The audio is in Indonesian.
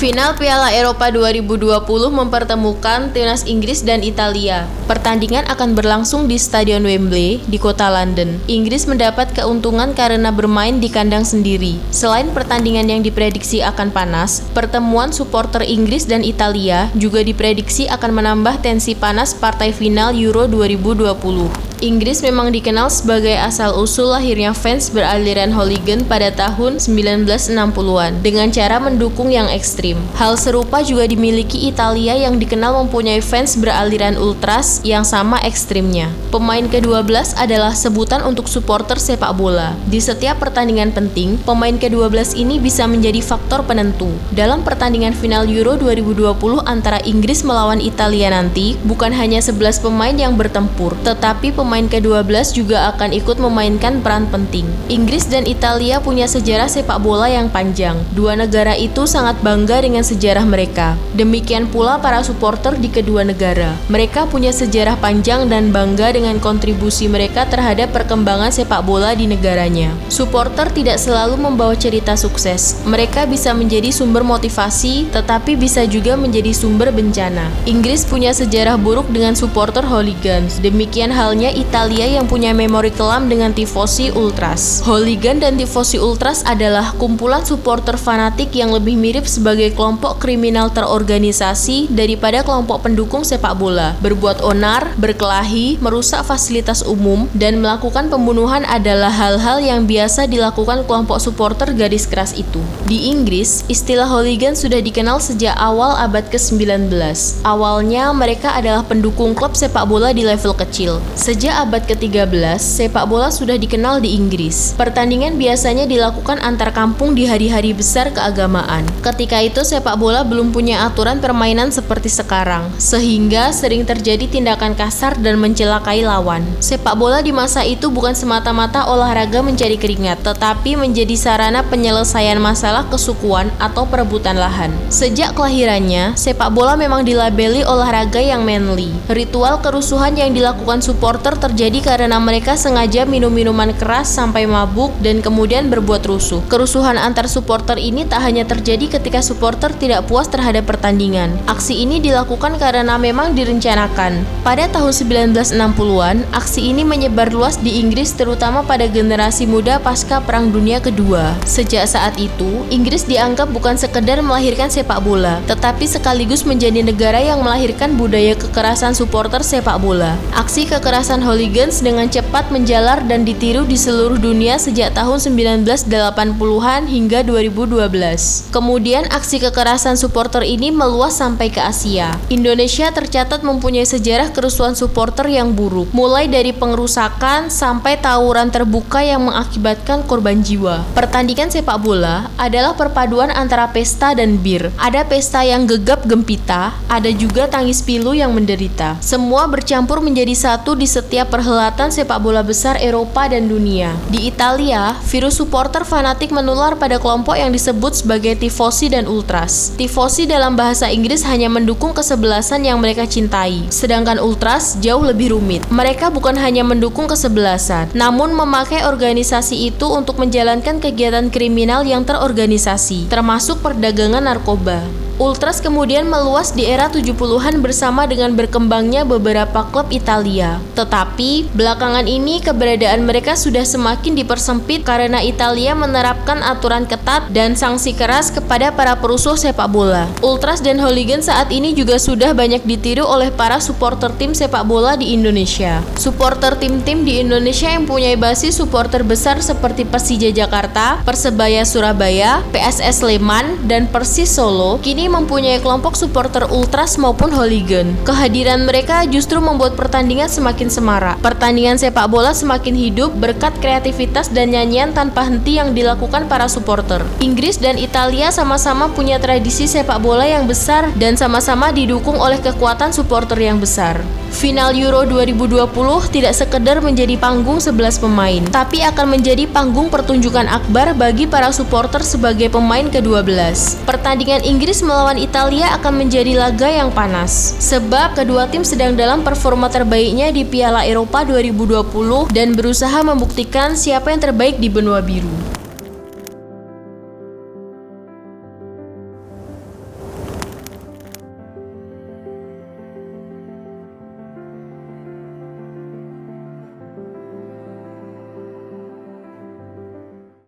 Final Piala Eropa 2020 mempertemukan timnas Inggris dan Italia. Pertandingan akan berlangsung di Stadion Wembley di kota London. Inggris mendapat keuntungan karena bermain di kandang sendiri. Selain pertandingan yang diprediksi akan panas, pertemuan supporter Inggris dan Italia juga diprediksi akan menambah tensi panas partai final Euro 2020. Inggris memang dikenal sebagai asal-usul lahirnya fans beraliran hooligan pada tahun 1960-an dengan cara mendukung yang ekstrim. Hal serupa juga dimiliki Italia yang dikenal mempunyai fans beraliran ultras yang sama ekstrimnya. Pemain ke-12 adalah sebutan untuk supporter sepak bola. Di setiap pertandingan penting, pemain ke-12 ini bisa menjadi faktor penentu. Dalam pertandingan final Euro 2020 antara Inggris melawan Italia nanti, bukan hanya 11 pemain yang bertempur, tetapi pemain ke-12 juga akan ikut memainkan peran penting. Inggris dan Italia punya sejarah sepak bola yang panjang. Dua negara itu sangat bangga dengan sejarah mereka. Demikian pula para supporter di kedua negara. Mereka punya sejarah panjang dan bangga dengan kontribusi mereka terhadap perkembangan sepak bola di negaranya. Supporter tidak selalu membawa cerita sukses. Mereka bisa menjadi sumber motivasi, tetapi bisa juga menjadi sumber bencana. Inggris punya sejarah buruk dengan supporter hooligans. Demikian halnya Italia yang punya memori kelam dengan tifosi ultras. Hooligan dan tifosi ultras adalah kumpulan supporter fanatik yang lebih mirip sebagai kelompok kriminal terorganisasi daripada kelompok pendukung sepak bola. Berbuat onar, berkelahi, merusak fasilitas umum, dan melakukan pembunuhan adalah hal-hal yang biasa dilakukan kelompok supporter garis keras itu. Di Inggris, istilah hooligan sudah dikenal sejak awal abad ke-19. Awalnya mereka adalah pendukung klub sepak bola di level kecil. Sejak abad ke-13, sepak bola sudah dikenal di Inggris. Pertandingan biasanya dilakukan antar kampung di hari-hari besar keagamaan. Ketika itu sepak bola belum punya aturan permainan seperti sekarang, sehingga sering terjadi tindakan kasar dan mencelakai lawan. Sepak bola di masa itu bukan semata-mata olahraga mencari keringat, tetapi menjadi sarana penyelesaian masalah kesukuan atau perebutan lahan. Sejak kelahirannya, sepak bola memang dilabeli olahraga yang manly. Ritual kerusuhan yang dilakukan supporter terjadi karena mereka sengaja minum minuman keras sampai mabuk dan kemudian berbuat rusuh. Kerusuhan antar supporter ini tak hanya terjadi ketika supporter tidak puas terhadap pertandingan. Aksi ini dilakukan karena memang direncanakan. Pada tahun 1960-an, aksi ini menyebar luas di Inggris terutama pada generasi muda pasca Perang Dunia Kedua. Sejak saat itu, Inggris dianggap bukan sekedar melahirkan sepak bola, tetapi sekaligus menjadi negara yang melahirkan budaya kekerasan supporter sepak bola. Aksi kekerasan hooligans dengan cepat menjalar dan ditiru di seluruh dunia sejak tahun 1980-an hingga 2012. Kemudian aksi kekerasan supporter ini meluas sampai ke Asia. Indonesia tercatat mempunyai sejarah kerusuhan supporter yang buruk, mulai dari pengerusakan sampai tawuran terbuka yang mengakibatkan korban jiwa. Pertandingan sepak bola adalah perpaduan antara pesta dan bir. Ada pesta yang gegap gempita, ada juga tangis pilu yang menderita. Semua bercampur menjadi satu di setiap perhelatan sepak bola besar Eropa dan dunia. Di Italia, virus supporter fanatik menular pada kelompok yang disebut sebagai tifosi dan ultras. Tifosi dalam bahasa Inggris hanya mendukung kesebelasan yang mereka cintai, sedangkan ultras jauh lebih rumit. Mereka bukan hanya mendukung kesebelasan, namun memakai organisasi itu untuk menjalankan kegiatan kriminal yang terorganisasi, termasuk perdagangan narkoba. Ultras kemudian meluas di era 70-an bersama dengan berkembangnya beberapa klub Italia. Tetapi, belakangan ini keberadaan mereka sudah semakin dipersempit karena Italia menerapkan aturan ketat dan sanksi keras kepada para perusuh sepak bola. Ultras dan hooligan saat ini juga sudah banyak ditiru oleh para supporter tim sepak bola di Indonesia. Supporter tim-tim di Indonesia yang punya basis supporter besar seperti Persija Jakarta, Persebaya Surabaya, PSS Sleman, dan Persis Solo kini mempunyai kelompok supporter ultras maupun hooligan. Kehadiran mereka justru membuat pertandingan semakin semarak. Pertandingan sepak bola semakin hidup berkat kreativitas dan nyanyian tanpa henti yang dilakukan para supporter. Inggris dan Italia sama-sama punya tradisi sepak bola yang besar dan sama-sama didukung oleh kekuatan supporter yang besar. Final Euro 2020 tidak sekedar menjadi panggung 11 pemain, tapi akan menjadi panggung pertunjukan akbar bagi para supporter sebagai pemain ke-12. Pertandingan Inggris melawan Italia akan menjadi laga yang panas, sebab kedua tim sedang dalam performa terbaiknya di Piala Eropa 2020 dan berusaha membuktikan siapa yang terbaik di benua biru.